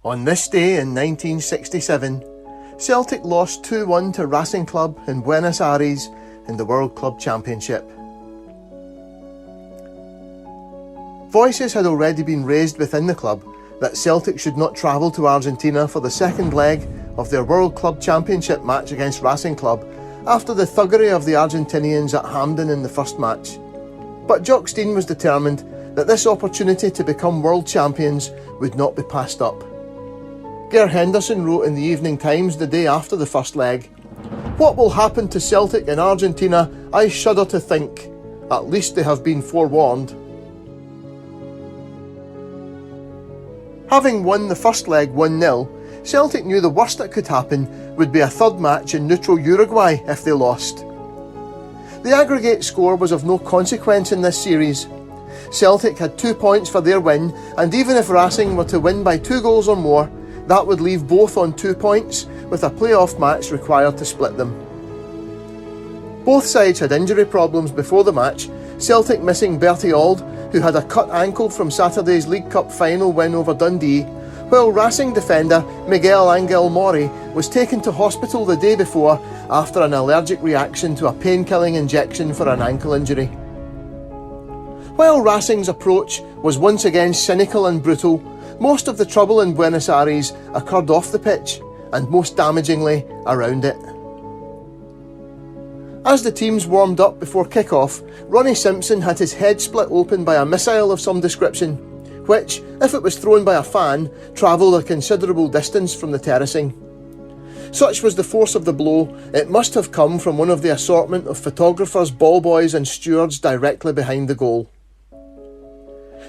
On this day in 1967, Celtic lost 2-1 to Racing Club in Buenos Aires in the World Club Championship. Voices had already been raised within the club that Celtic should not travel to Argentina for the second leg of their World Club Championship match against Racing Club after the thuggery of the Argentinians at Hampden in the first match. But Jock Stein was determined that this opportunity to become world champions would not be passed up. Ger Henderson wrote in the Evening Times the day after the first leg, "What will happen to Celtic in Argentina, I shudder to think. At least they have been forewarned." Having won the first leg 1-0, Celtic knew the worst that could happen would be a third match in neutral Uruguay if they lost. The aggregate score was of no consequence in this series. Celtic had 2 points for their win, and even if Racing were to win by 2 goals or more, that would leave both on 2 points, with a play-off match required to split them. Both sides had injury problems before the match, Celtic missing Bertie Auld, who had a cut ankle from Saturday's League Cup final win over Dundee, while Racing defender Miguel Angel Mori was taken to hospital the day before after an allergic reaction to a pain-killing injection for an ankle injury. While Racing's approach was once again cynical and brutal, most of the trouble in Buenos Aires occurred off the pitch, and most damagingly around it. As the teams warmed up before kick-off, Ronnie Simpson had his head split open by a missile of some description, which, if it was thrown by a fan, travelled a considerable distance from the terracing. Such was the force of the blow, it must have come from one of the assortment of photographers, ball boys and stewards directly behind the goal.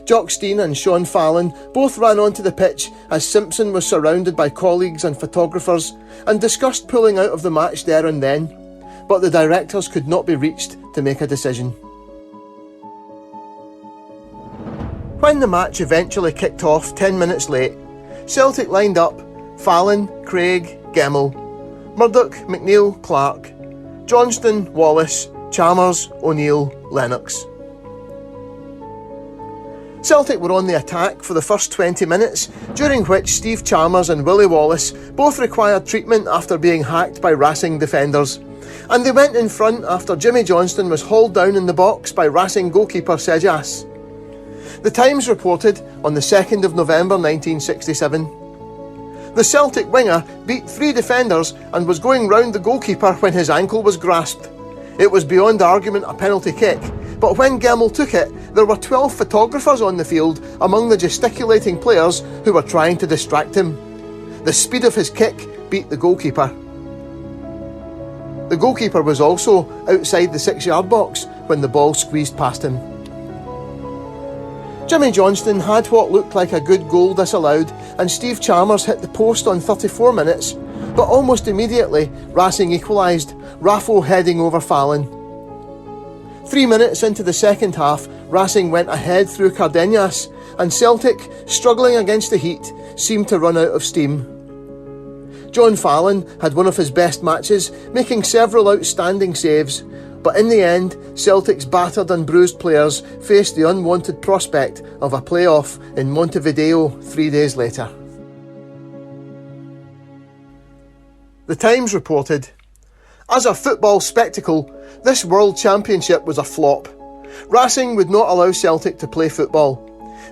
Jock Stein and Sean Fallon both ran onto the pitch as Simpson was surrounded by colleagues and photographers and discussed pulling out of the match there and then, but the directors could not be reached to make a decision. When the match eventually kicked off 10 minutes late, Celtic lined up Fallon, Craig, Gemmell, Murdoch, McNeil, Clark, Johnston, Wallace, Chalmers, O'Neill, Lennox. Celtic were on the attack for the first 20 minutes, during which Steve Chalmers and Willie Wallace both required treatment after being hacked by Racing defenders, and they went in front after Jimmy Johnston was hauled down in the box by Racing goalkeeper Sejas. The Times reported on the 2nd of November 1967, "The Celtic winger beat 3 defenders and was going round the goalkeeper when his ankle was grasped. It was beyond argument a penalty kick, but when Gemmell took it, there were 12 photographers on the field among the gesticulating players who were trying to distract him. The speed of his kick beat the goalkeeper." The goalkeeper was also outside the 6-yard box when the ball squeezed past him. Jimmy Johnston had what looked like a good goal disallowed, and Steve Chalmers hit the post on 34 minutes, but almost immediately Racing equalised, Raffo heading over Fallon. 3 minutes into the second half, Racing went ahead through Cardenas, and Celtic, struggling against the heat, seemed to run out of steam. John Fallon had one of his best matches, making several outstanding saves, but in the end, Celtic's battered and bruised players faced the unwanted prospect of a play-off in Montevideo 3 days later. The Times reported, "As a football spectacle, this World Championship was a flop. Racing would not allow Celtic to play football.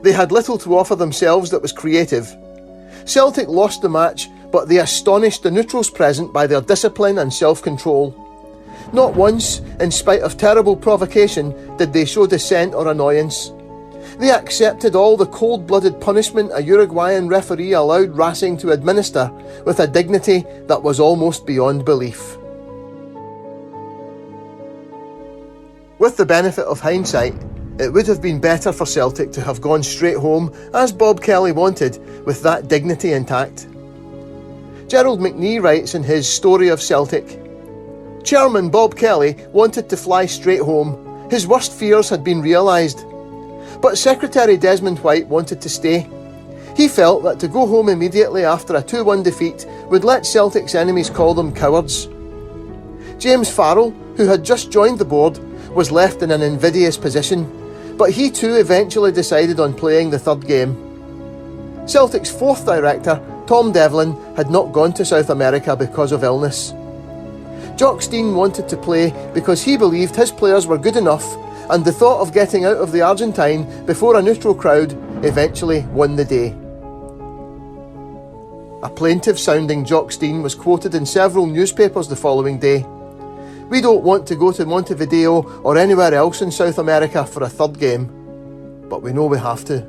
They had little to offer themselves that was creative. Celtic lost the match, but they astonished the neutrals present by their discipline and self-control. Not once, in spite of terrible provocation, did they show dissent or annoyance. They accepted all the cold-blooded punishment a Uruguayan referee allowed Racing to administer with a dignity that was almost beyond belief." With the benefit of hindsight, it would have been better for Celtic to have gone straight home, as Bob Kelly wanted, with that dignity intact. Gerald McNee writes in his Story of Celtic, "Chairman Bob Kelly wanted to fly straight home. His worst fears had been realised. But Secretary Desmond White wanted to stay. He felt that to go home immediately after a 2-1 defeat would let Celtic's enemies call them cowards. James Farrell, who had just joined the board, was left in an invidious position, but he too eventually decided on playing the third game. Celtic's fourth director, Tom Devlin had not gone to South America because of illness. Jock Stein wanted to play because he believed his players were good enough, and the thought of getting out of the Argentine before a neutral crowd eventually won the day. A plaintive-sounding Jock Stein was quoted in several newspapers the following day. "We don't want to go to Montevideo or anywhere else in South America for a third game, but we know we have to."